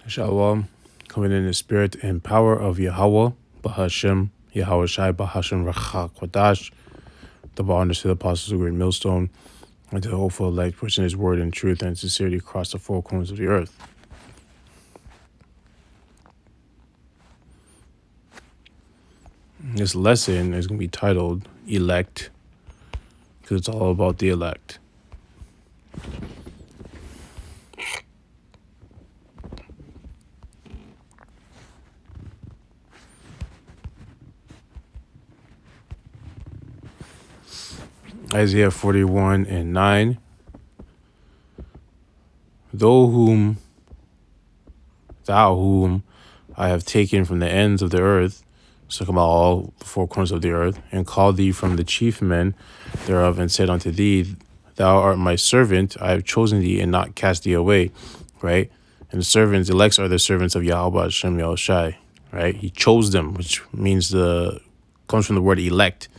Shalom, coming in the spirit and power of Yahweh, Bahashem, Yahweh Shai, Bahashem, Rachak, Wadash, the bonders to the apostles of great millstone, and to the hopeful elect, pushing his word in truth and sincerity across the four corners of the earth. This lesson is going to be titled Elect, because it's all about the elect. Isaiah 41:9. Thou whom I have taken from the ends of the earth, so come about all the four corners of the earth, and called thee from the chief men thereof, and said unto thee, Thou art my servant, I have chosen thee and not cast thee away, right? And the servants, elects are the servants of Yahweh Hashem Yahushai, right? He chose them, which means comes from the word elect,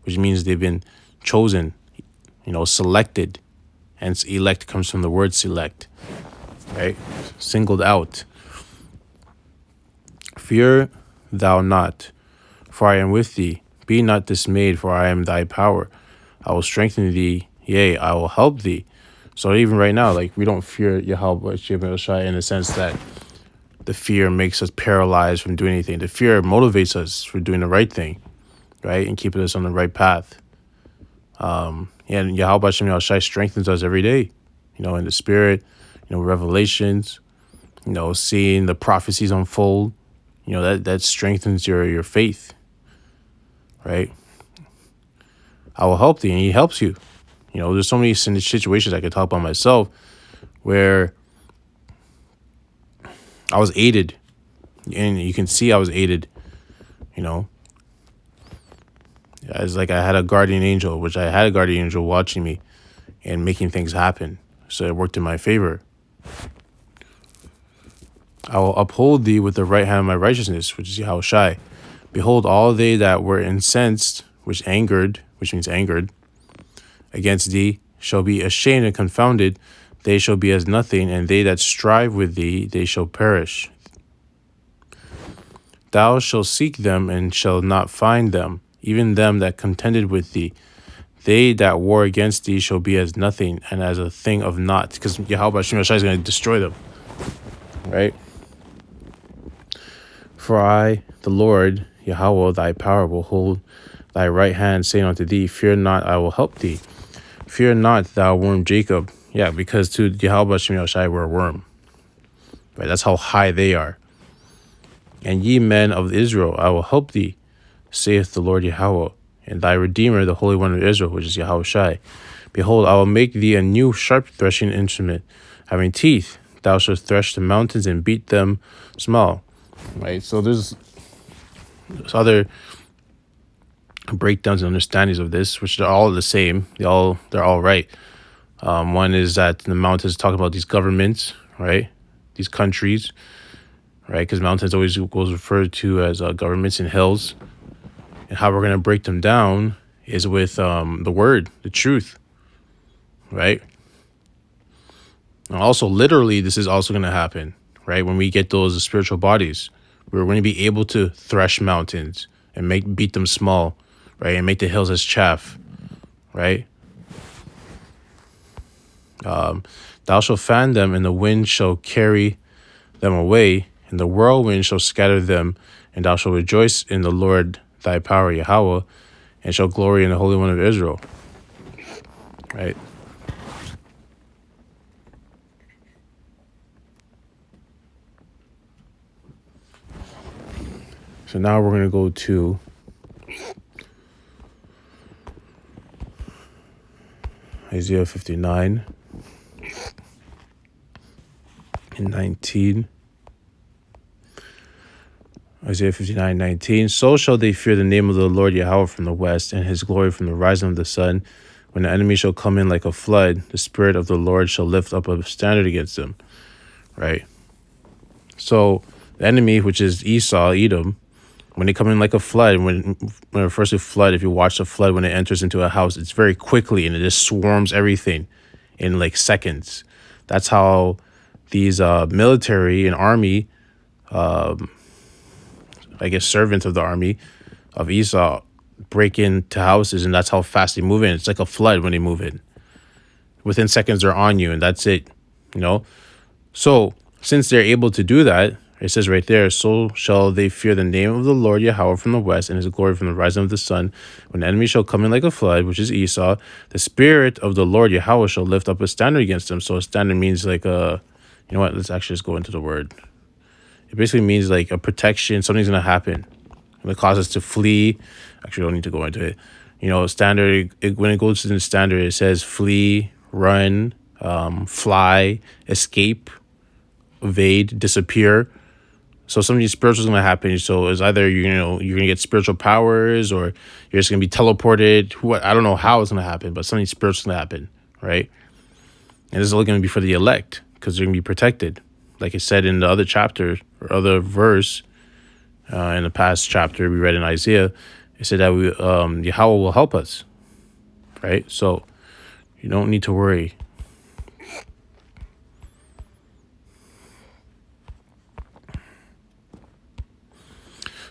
which means they've been chosen, selected. Hence, elect comes from the word select, right? Singled out. Fear thou not, for I am with thee. Be not dismayed, for I am thy power. I will strengthen thee, yea, I will help thee. So even right now, we don't fear Yahweh Shai in the sense that the fear makes us paralyzed from doing anything. The fear motivates us for doing the right thing, right? And keeping us on the right path. And Yahweh Shai strengthens us every day, in the spirit, revelations, seeing the prophecies unfold, that strengthens your faith, right? I will help thee, and he helps you. There's so many situations I could talk about myself where I was aided, and you can see I was aided, As I had a guardian angel, watching me and making things happen. So it worked in my favor. I will uphold thee with the right hand of my righteousness, which is Yahweh Shai. Behold, all they that were incensed, which means angered, against thee, shall be ashamed and confounded. They shall be as nothing, and they that strive with thee, they shall perish. Thou shalt seek them, and shalt not find them, even them that contended with thee. They that war against thee shall be as nothing, and as a thing of naught, because Yahweh Hashem is going to destroy them, right? For I, the Lord, Yahweh, thy power, will hold thy right hand, saying unto thee, Fear not, I will help thee. Fear not, thou worm Jacob. Yeah, because to Yahweh Shai we're a worm. Right, that's how high they are. And ye men of Israel, I will help thee, saith the Lord Yahweh, and thy Redeemer, the Holy One of Israel, which is Yahweh Shai. Behold, I will make thee a new sharp threshing instrument, having teeth. Thou shalt thresh the mountains and beat them small. Right, so there's other breakdowns and understandings of this, which are all the same. They're all right. One is that the mountains talk about these governments, right? These countries, right? Because mountains always goes referred to as governments and hills. And how we're going to break them down is with the word, the truth, right? And also, literally, this is also going to happen, right? When we get those spiritual bodies, we're going to be able to thresh mountains and beat them small, right? And make the hills as chaff, right? Thou shalt fan them, and the wind shall carry them away, and the whirlwind shall scatter them, and thou shalt rejoice in the Lord thy power, Yahweh, and shall glory in the Holy One of Israel. Right? So now we're going to go to Isaiah 59 and 19. Isaiah 59:19. So shall they fear the name of the Lord Yahweh from the west, and his glory from the rising of the sun. When the enemy shall come in like a flood, the Spirit of the Lord shall lift up a standard against them. Right? So the enemy, which is Esau, Edom, when they come in like a flood, when it refers to flood, if you watch the flood, when it enters into a house, it's very quickly and it just swarms everything in like seconds. That's how these military and army, I guess servants of the army of Esau, break into houses, and that's how fast they move in. It's like a flood when they move in. Within seconds, they're on you, and that's it. You know. So since they're able to do that, it says right there, so shall they fear the name of the Lord Yahweh from the west, and his glory from the rising of the sun. When the enemy shall come in like a flood, which is Esau, the spirit of the Lord Yahweh shall lift up a standard against them. So a standard means like a, you know what? Let's actually just go into the word. It basically means like a protection. Something's gonna happen. It causes us to flee. Actually, I don't need to go into it. You know, standard. When it goes to the standard, it says flee, run, fly, escape, evade, disappear. So something spiritual is going to happen. So it's either you're going to get spiritual powers, or you're just going to be teleported. I don't know how it's going to happen, but something spiritual is going to happen, right? And this is only going to be for the elect, because they're going to be protected. Like it said in the other chapter or other verse, in the past chapter we read in Isaiah, it said that Yahweh will help us, right? So you don't need to worry.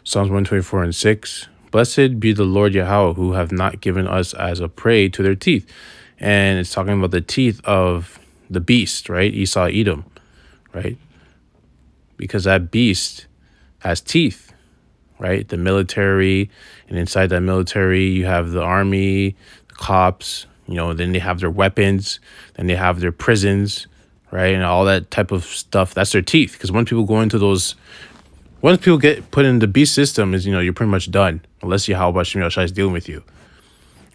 Psalms 124:6. Blessed be the Lord Yahweh, who have not given us as a prey to their teeth. And it's talking about the teeth of the beast, right? Esau, Edom, right? Because that beast has teeth, right? The military, and inside that military, you have the army, the cops, then they have their weapons, then they have their prisons, right? And all that type of stuff. That's their teeth. Because once people get put in the beast system, you're pretty much done, unless Yahweh Shem Yahshai is dealing with you,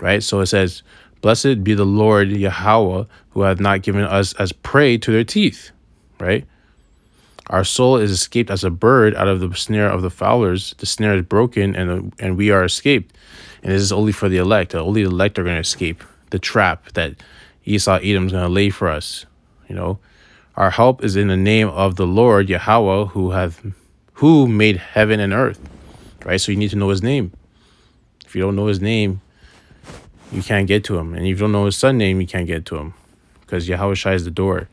right? So it says, blessed be the Lord Yahweh, who hath not given us as prey to their teeth, right? Our soul is escaped as a bird out of the snare of the fowlers. The snare is broken, and we are escaped. And this is only for the elect. Only the elect are going to escape the trap that Esau, Edom is going to lay for us. Our help is in the name of the Lord Yahweh, who made heaven and earth, right? So you need to know his name. If you don't know his name, you can't get to him. And if you don't know his son's name, you can't get to him, because Yahweh Shai is the door.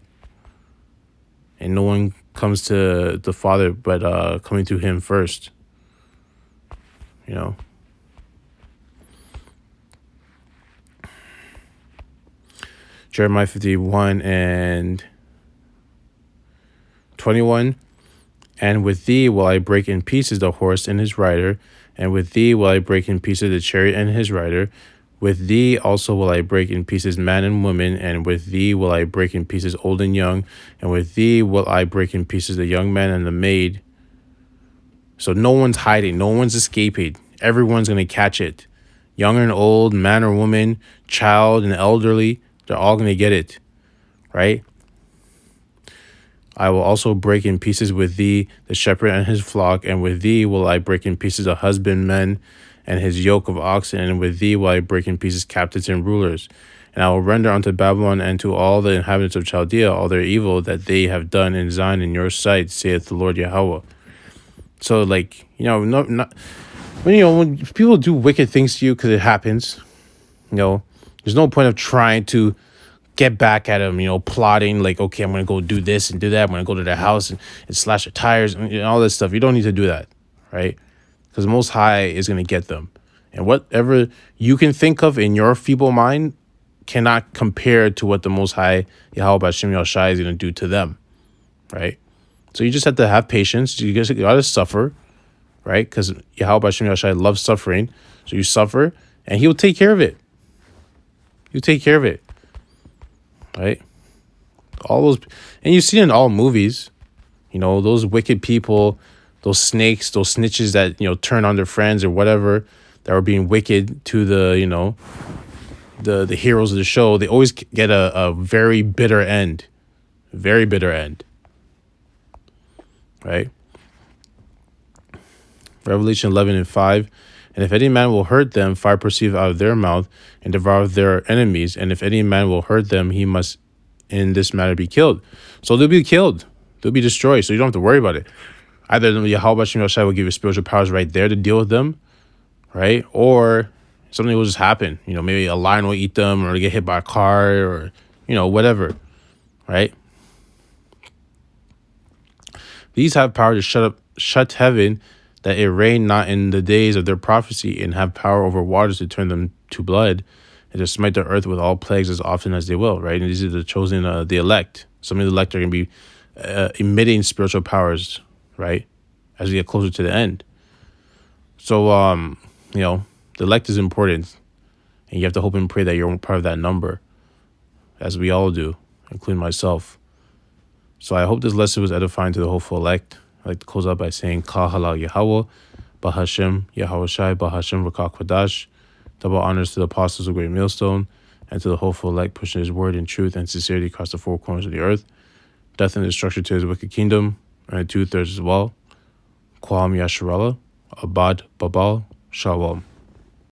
And no one comes to the Father but coming to him first. Jeremiah 51:21. And with thee will I break in pieces the horse and his rider, and with thee will I break in pieces the chariot and his rider. With thee also will I break in pieces man and woman, and with thee will I break in pieces old and young, and with thee will I break in pieces the young man and the maid. So no one's hiding, no one's escaping. Everyone's going to catch it. Young and old, man or woman, child and elderly, they're all going to get it, right? I will also break in pieces with thee the shepherd and his flock, and with thee will I break in pieces a husbandman and his yoke of oxen, and with thee will I break in pieces captains and rulers. And I will render unto Babylon and to all the inhabitants of Chaldea all their evil that they have done in Zion in your sight, saith the Lord Yahweh. So, when people do wicked things to you, because it happens, there's no point of trying to get back at them, plotting like, okay, I'm going to go do this and do that. I'm going to go to their house and slash their tires and all this stuff. You don't need to do that, right? Because the Most High is going to get them. And whatever you can think of in your feeble mind cannot compare to what the Most High, Yahweh Shem Yahshai, is going to do to them, right? So you just have to have patience. You just got to suffer, right? Because Yahweh Shem Yahshai loves suffering. So you suffer, and he'll take care of it. He'll take care of it. Right? All those, and you see in all movies, those wicked people, those snakes, those snitches that, turn on their friends or whatever, that were being wicked to the, the heroes of the show, they always get a very bitter end. Very bitter end. Right? Revelation 11:5. And if any man will hurt them, fire proceed out of their mouth and devour their enemies. And if any man will hurt them, he must in this matter be killed. So they'll be killed. They'll be destroyed. So you don't have to worry about it. Either Yahweh Shem Yahshai will give you spiritual powers right there to deal with them, right? Or something will just happen. Maybe a lion will eat them, or they get hit by a car, or, whatever, right? These have power to shut heaven, that it rain not in the days of their prophecy, and have power over waters to turn them to blood, and to smite the earth with all plagues as often as they will, right? And these are the chosen, the elect. Some of the elect are going to be emitting spiritual powers, right? As we get closer to the end. So, the elect is important, and you have to hope and pray that you're part of that number, as we all do, including myself. So I hope this lesson was edifying to the hopeful elect. I'd like to close out by saying, Ka halal Yahweh, Bahashem, Yahweh Shai, Bahashem, Rakak Kwadash. Double honors to the apostles of Great Millstone, and to the hopeful elect pushing his word in truth and sincerity across the four corners of the earth. Death and destruction to his wicked kingdom, and 2/3 as well. Kwam Yasharallah, Abad Babal, Shalom.